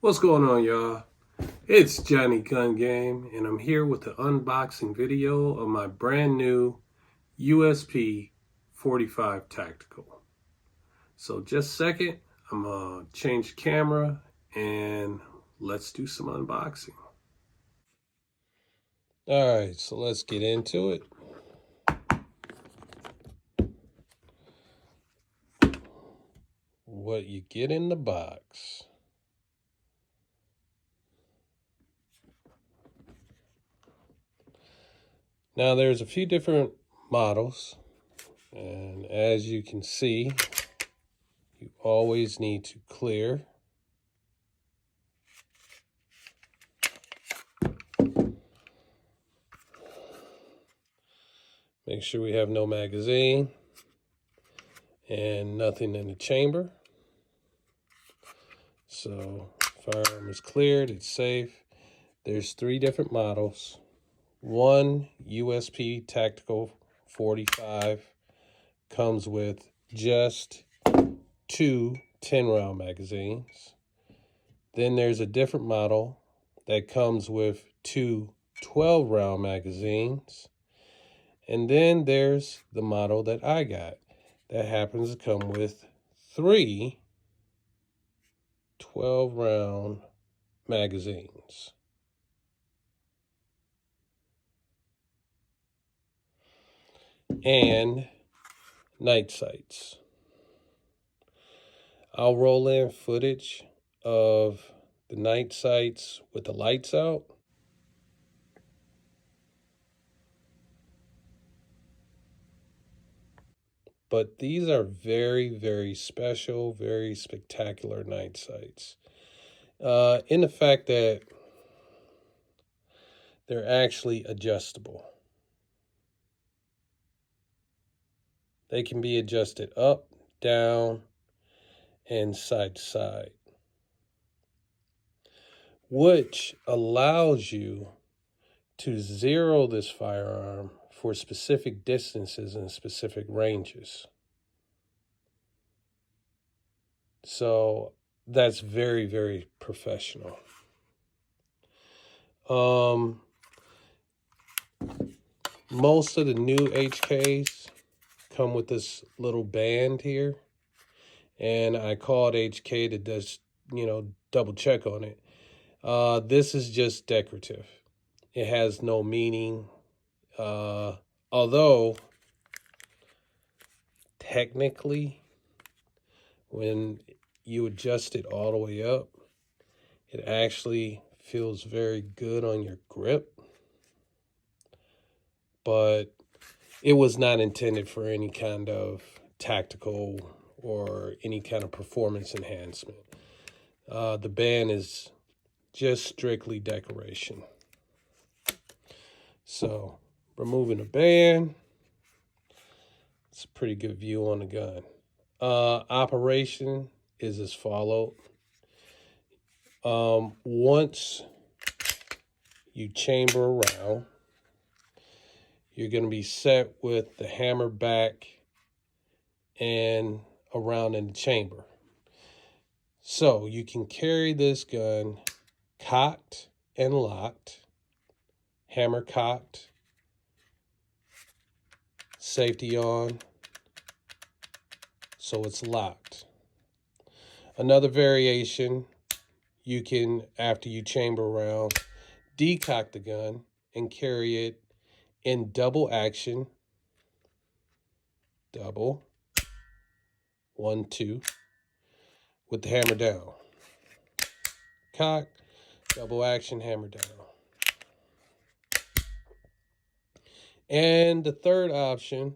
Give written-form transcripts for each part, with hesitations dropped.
What's going on, y'all? It's Johnny Gun Game, and I'm here with the unboxing video of my brand new USP 45 Tactical. So just a second, I'm gonna change the camera and let's do some unboxing. All right, so let's get into it. What you get in the box. Now there's a few different models, and as you can see, you always need to clear. Make sure we have no magazine and nothing in the chamber. So firearm is cleared, it's safe. There's 3 different models. One USP Tactical 45 comes with just 2 10-round magazines. Then there's a different model that comes with 2 12-round magazines. And then there's the model that I got that happens to come with 3 12-round magazines. And night sights. I'll roll in footage of the night sights with the lights out. But these are very, very special, very spectacular night sights. In the fact that they're actually adjustable. They can be adjusted up, down, and side to side, which allows you to zero this firearm for specific distances and specific ranges. So that's very, very professional. Most of the new HKs come with this little band here, and I called HK to just, double check on it. This is just decorative. It has no meaning. Although, technically, when you adjust it all the way up, it actually feels very good on your grip. But it was not intended for any kind of tactical or any kind of performance enhancement. The band is just strictly decoration. So, removing the band, it's a pretty good view on the gun. Operation is as follows. Once you chamber around, you're going to be set with the hammer back and around in the chamber. So you can carry this gun cocked and locked, hammer cocked, safety on, so it's locked. Another variation, you can, after you chamber around, decock the gun and carry it in double action. Double. 1, 2. With the hammer down. Cock, double action, hammer down. And the third option,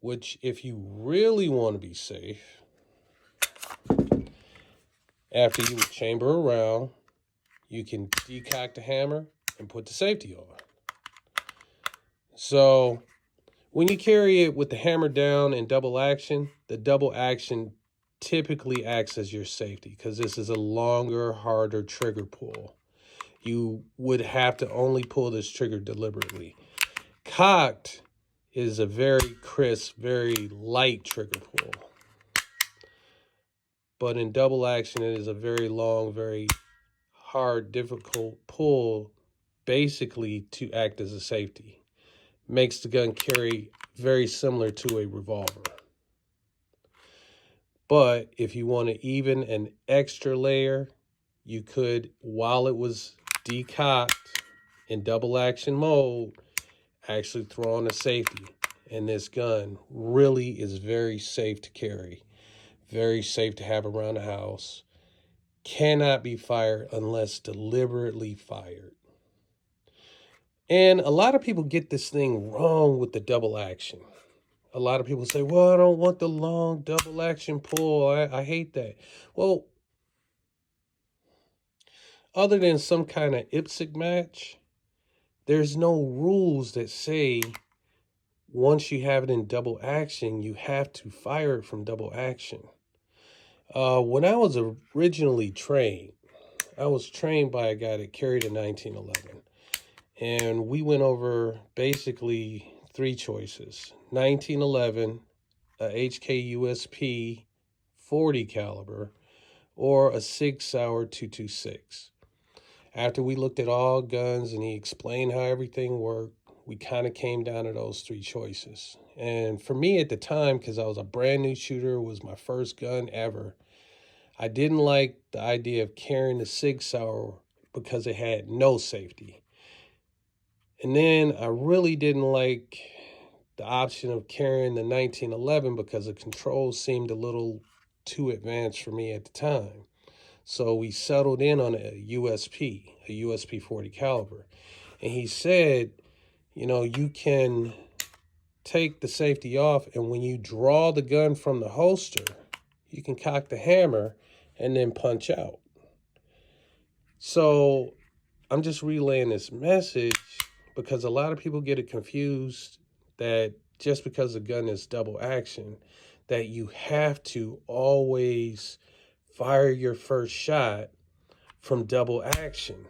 which if you really want to be safe, after you chamber around, you can decock the hammer and put the safety on. So when you carry it with the hammer down and double action, the double action typically acts as your safety because this is a longer, harder trigger pull. You would have to only pull this trigger deliberately. Cocked is a very crisp, very light trigger pull. But in double action, it is a very long, very hard, difficult pull basically to act as a safety. Makes the gun carry very similar to a revolver. But if you want to even an extra layer, you could, while it was decocked in double action mode, actually throw on a safety. And this gun really is very safe to carry, very safe to have around the house. Cannot be fired unless deliberately fired. And a lot of people get this thing wrong with the double action. A lot of people say, well, I don't want the long double action pull. I hate that. Well, other than some kind of IPSC match, there's no rules that say once you have it in double action, you have to fire it from double action. When I was originally trained, I was trained by a guy that carried a 1911. And we went over basically three choices. 1911, a HK USP 40 caliber, or a 6-hour 226. After we looked at all guns and he explained how everything worked, we kind of came down to those three choices. And for me at the time, because I was a brand new shooter, it was my first gun ever, I didn't like the idea of carrying the 6-hour because it had no safety. And then I really didn't like the option of carrying the 1911 because the controls seemed a little too advanced for me at the time. So we settled in on a USP 40 caliber. And he said, you can take the safety off, and when you draw the gun from the holster, you can cock the hammer and then punch out. So I'm just relaying this message because a lot of people get it confused that just because the gun is double action, that you have to always fire your first shot from double action.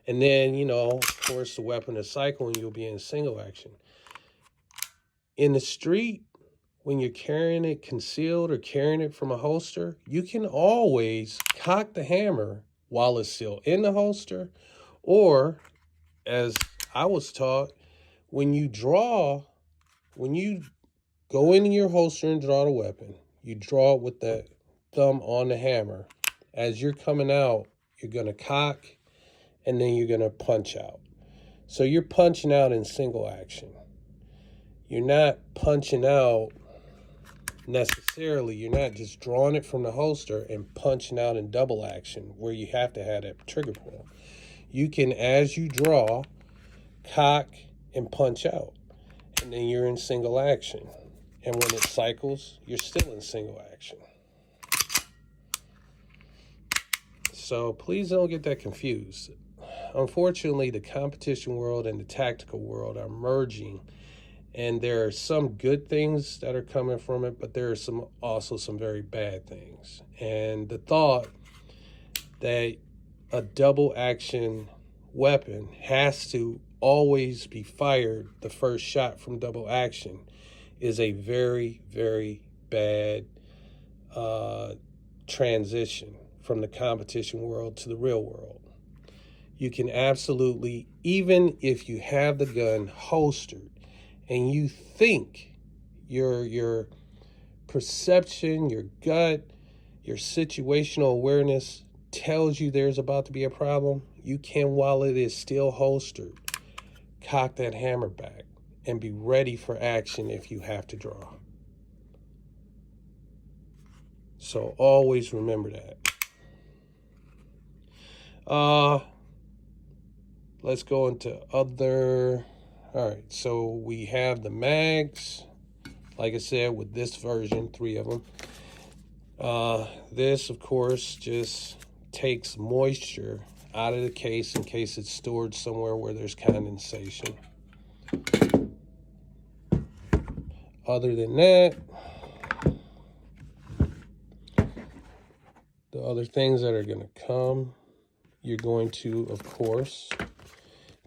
And then, of course, the weapon is cycle and you'll be in single action. In the street, when you're carrying it concealed or carrying it from a holster, you can always cock the hammer while it's still in the holster, or, as I was taught, when you go into your holster and draw the weapon, you draw it with the thumb on the hammer. As you're coming out, you're going to cock, and then you're going to punch out. So you're punching out in single action. You're not punching out necessarily. You're not just drawing it from the holster and punching out in double action where you have to have that trigger pull. You can, as you draw, cock and punch out, and then you're in single action. And when it cycles, you're still in single action. So please don't get that confused. Unfortunately, the competition world and the tactical world are merging, and there are some good things that are coming from it, but there are also some very bad things. And the thought that a double action weapon has to always be fired the first shot from double action is a very, very bad transition from the competition world to the real world. You can absolutely, even if you have the gun holstered and you think your perception, your gut, your situational awareness tells you there's about to be a problem, you can, while it is still holstered, cock that hammer back and be ready for action if you have to draw. So always remember that. Let's go into other. All right, so we have the mags. Like I said, with this version, 3 of them. This, of course, just takes moisture out of the case in case it's stored somewhere where there's condensation. Other than that, the other things that are going to come, you're going to, of course,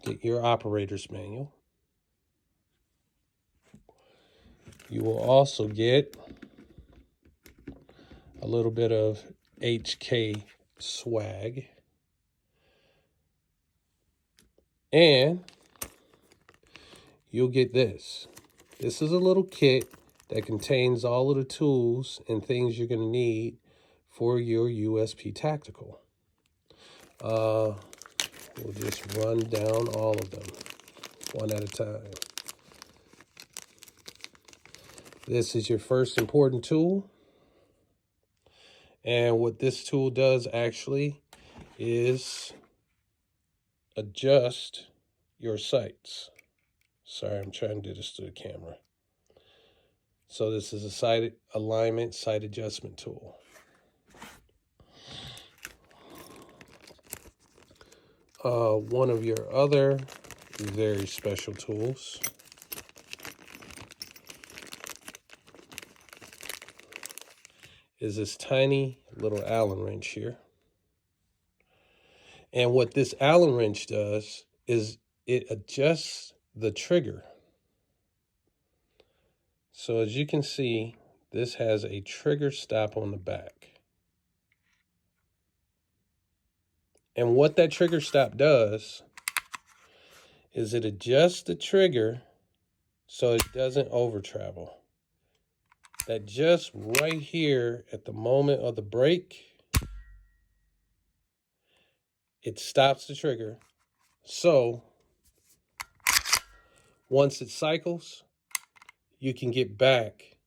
get your operator's manual. You will also get a little bit of HK swag. And you'll get this. This is a little kit that contains all of the tools and things you're going to need for your USP Tactical. We'll just run down all of them one at a time. This is your first important tool. And what this tool does actually is adjust your sights. Sorry, I'm trying to do this to the camera. So this is a sight alignment, sight adjustment tool. One of your other very special tools is this tiny little Allen wrench here. And what this Allen wrench does is it adjusts the trigger. So as you can see, this has a trigger stop on the back. And what that trigger stop does is it adjusts the trigger so it doesn't over travel. That just right here at the moment of the brake, it stops the trigger. So once it cycles, you can get back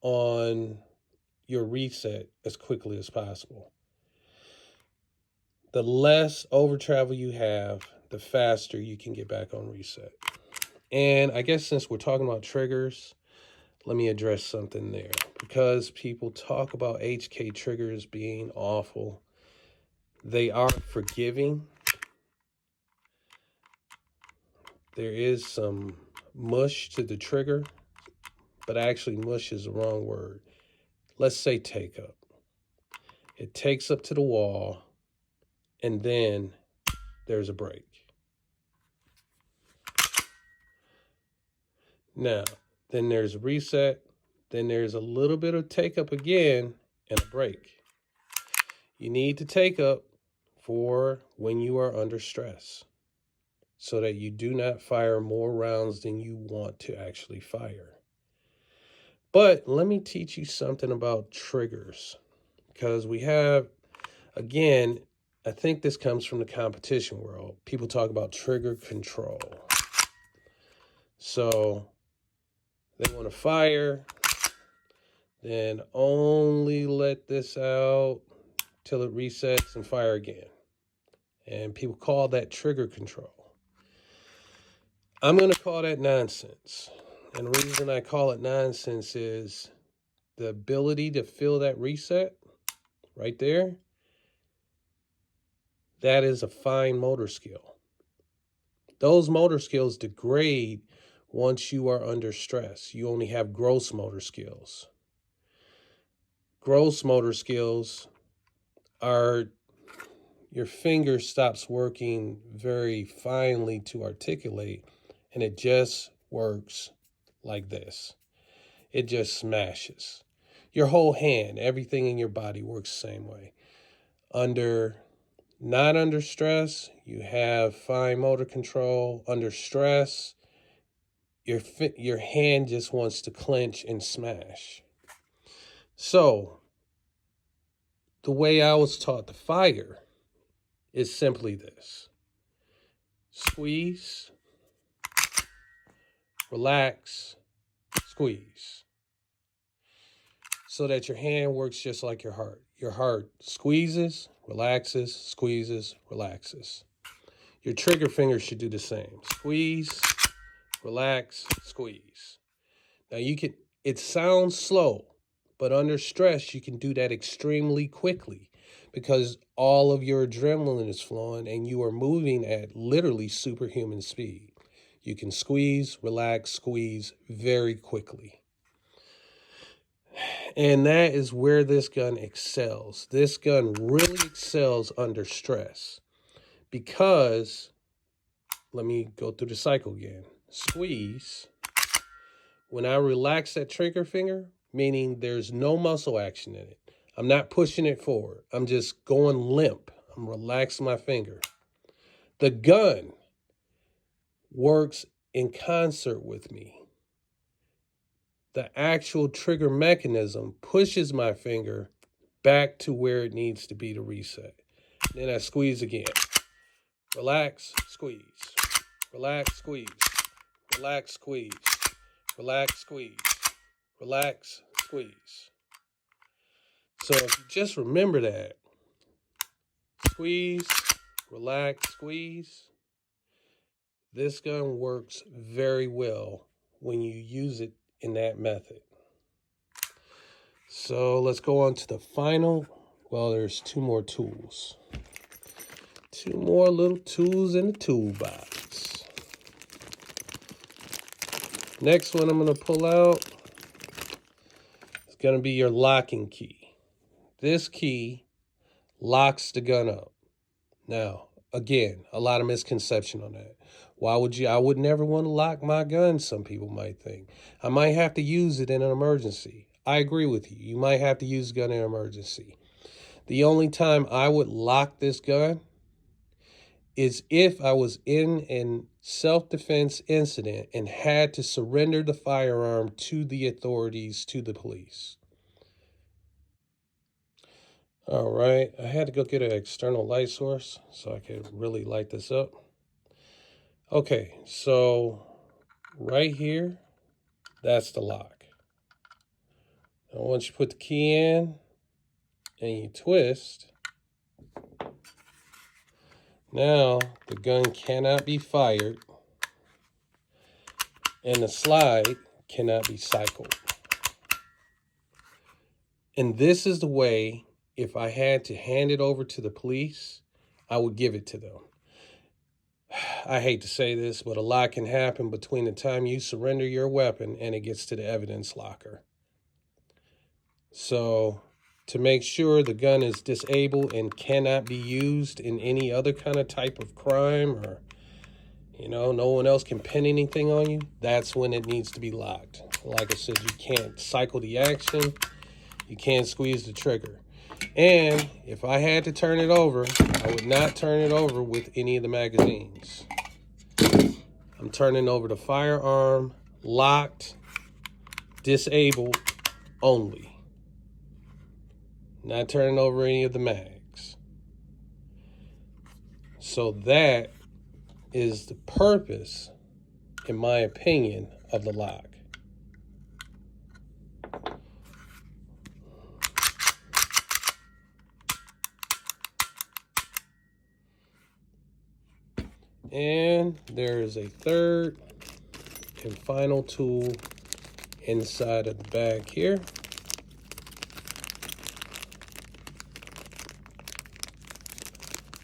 on your reset as quickly as possible. The less over travel you have, the faster you can get back on reset. And I guess since we're talking about triggers, let me address something there. Because people talk about HK triggers being awful, they are forgiving. There is some mush to the trigger, but actually mush is the wrong word. Let's say take up. It takes up to the wall, and then there's a break. Now, then there's a reset, then there's a little bit of take up again, and a break. You need to take up for when you are under stress, so that you do not fire more rounds than you want to actually fire. But let me teach you something about triggers, because we have, again, I think this comes from the competition world. People talk about trigger control. So they want to fire, then only let this out till it resets and fire again. And people call that trigger control. I'm going to call that nonsense. And the reason I call it nonsense is the ability to feel that reset right there. That is a fine motor skill. Those motor skills degrade once you are under stress. You only have gross motor skills. Gross motor skills are your finger stops working very finely to articulate, and it just works like this. It just smashes. Your whole hand, everything in your body works the same way. Not under stress, you have fine motor control. Under stress, your hand just wants to clench and smash. So, the way I was taught to fire is simply this. Squeeze, relax, squeeze. So that your hand works just like your heart. Your heart squeezes, relaxes, squeezes, relaxes. Your trigger finger should do the same. Squeeze, relax, squeeze. Now it sounds slow, but under stress, you can do that extremely quickly because all of your adrenaline is flowing and you are moving at literally superhuman speed. You can squeeze, relax, squeeze very quickly. And that is where this gun excels. This gun really excels under stress because, let me go through the cycle again. Squeeze. When I relax that trigger finger, meaning there's no muscle action in it. I'm not pushing it forward. I'm just going limp. I'm relaxing my finger. The gun works in concert with me. The actual trigger mechanism pushes my finger back to where it needs to be to reset. Then I squeeze again. Relax, squeeze. Relax, squeeze. Relax, squeeze. Relax, squeeze. Relax, squeeze. So if you just remember that, squeeze, relax, squeeze, this gun works very well when you use it in that method. So let's go on to the final. Well, there's two more tools. Two more little tools in the toolbox. Next one I'm going to pull out is going to be your locking key. This key locks the gun up. Now, again, a lot of misconception on that. Why would you? I would never want to lock my gun, some people might think. I might have to use it in an emergency. I agree with you. You might have to use a gun in an emergency. The only time I would lock this gun is if I was in a self-defense incident and had to surrender the firearm to the authorities, to the police. All right, I had to go get an external light source so I could really light this up. Okay, so right here, that's the lock. Now once you put the key in and you twist, now the gun cannot be fired and the slide cannot be cycled. And this is the way, if I had to hand it over to the police, I would give it to them. I hate to say this, but a lot can happen between the time you surrender your weapon and it gets to the evidence locker. So to make sure the gun is disabled and cannot be used in any other kind of type of crime, or, no one else can pin anything on you, that's when it needs to be locked. Like I said, you can't cycle the action. You can't squeeze the trigger. And if I had to turn it over, I would not turn it over with any of the magazines. I'm turning over the firearm, locked, disabled only. Not turning over any of the mags. So that is the purpose, in my opinion, of the lock. And there is a third and final tool inside of the bag here.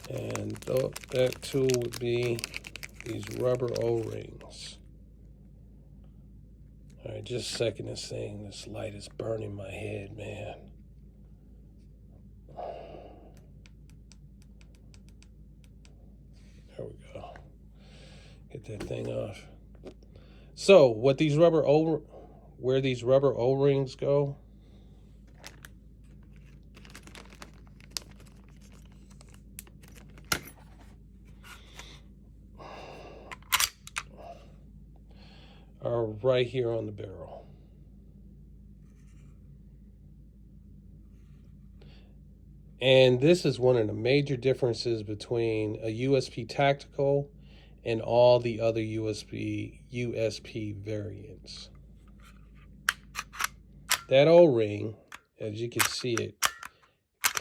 And that tool would be these rubber O-rings. All right, just a second, this light is burning my head, man. There we go. Get that thing off. So, where these rubber O-rings go, are right here on the barrel. And this is one of the major differences between a USP Tactical and all the other USP variants. That O-ring, as you can see it,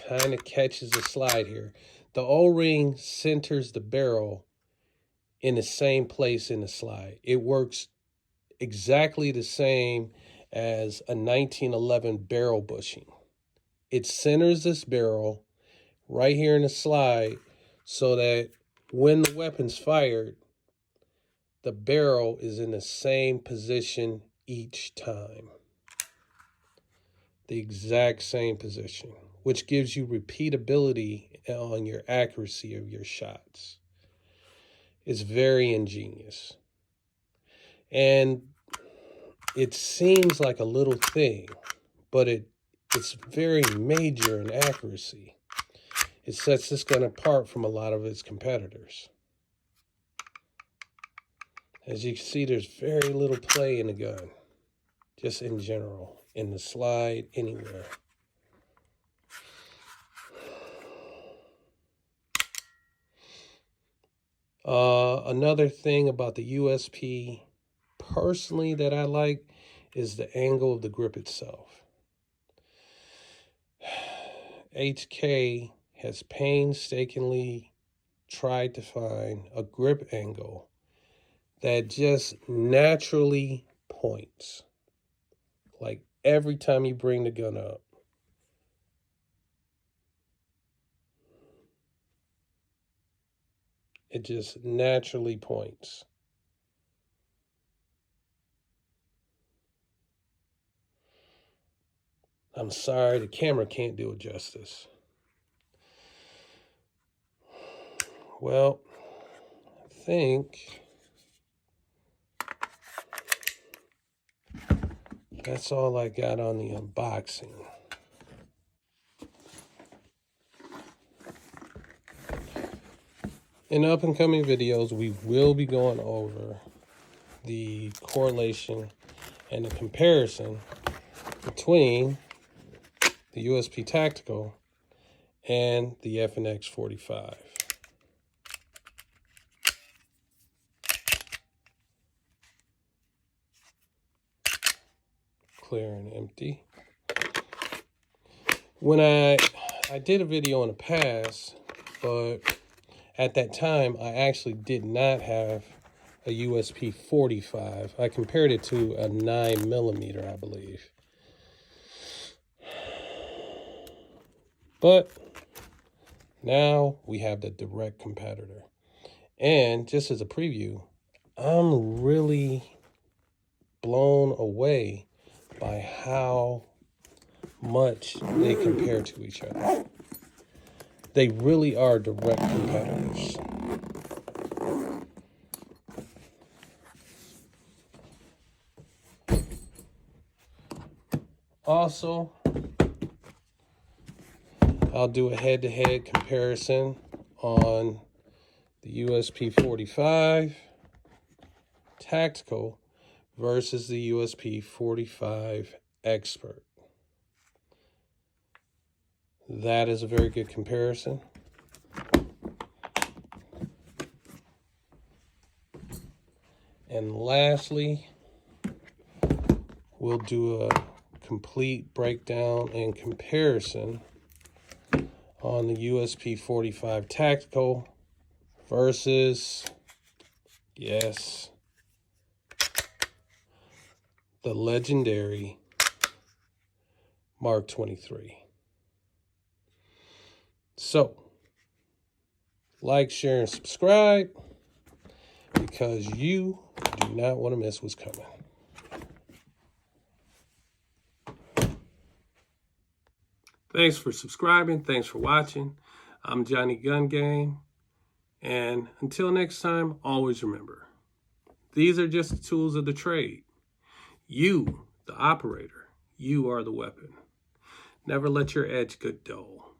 kind of catches a slide here. The O-ring centers the barrel in the same place in the slide. It works exactly the same as a 1911 barrel bushing. It centers this barrel right here in the slide so that when the weapon's fired, the barrel is in the same position each time. The exact same position, which gives you repeatability on your accuracy of your shots. It's very ingenious. And it seems like a little thing, but it's very major in accuracy. It sets this gun apart from a lot of its competitors. As you can see, there's very little play in the gun, just in general, in the slide, anywhere. Another thing about the USP, personally, that I like is the angle of the grip itself. HK has painstakingly tried to find a grip angle that just naturally points. Like every time you bring the gun up. It just naturally points. I'm sorry, the camera can't do it justice. Well, I think that's all I got on the unboxing. In up-and-coming videos, we will be going over the correlation and the comparison between the USP Tactical and the FNX 45. Clear and empty. When I did a video in the past, but at that time I actually did not have a USP 45. I compared it to a 9mm, I believe. But now we have the direct competitor. And just as a preview, I'm really blown away by how much they compare to each other. They really are direct competitors. Also, I'll do a head-to-head comparison on the USP 45 Tactical versus the USP 45 Expert. That is a very good comparison. And lastly, we'll do a complete breakdown and comparison on the USP 45 Tactical versus, yes, the legendary Mark 23. So, like, share, and subscribe because you do not want to miss what's coming. Thanks for subscribing. Thanks for watching. I'm Johnny Gun Game. And until next time, always remember, these are just the tools of the trade. You, the operator, you are the weapon. Never let your edge get dull.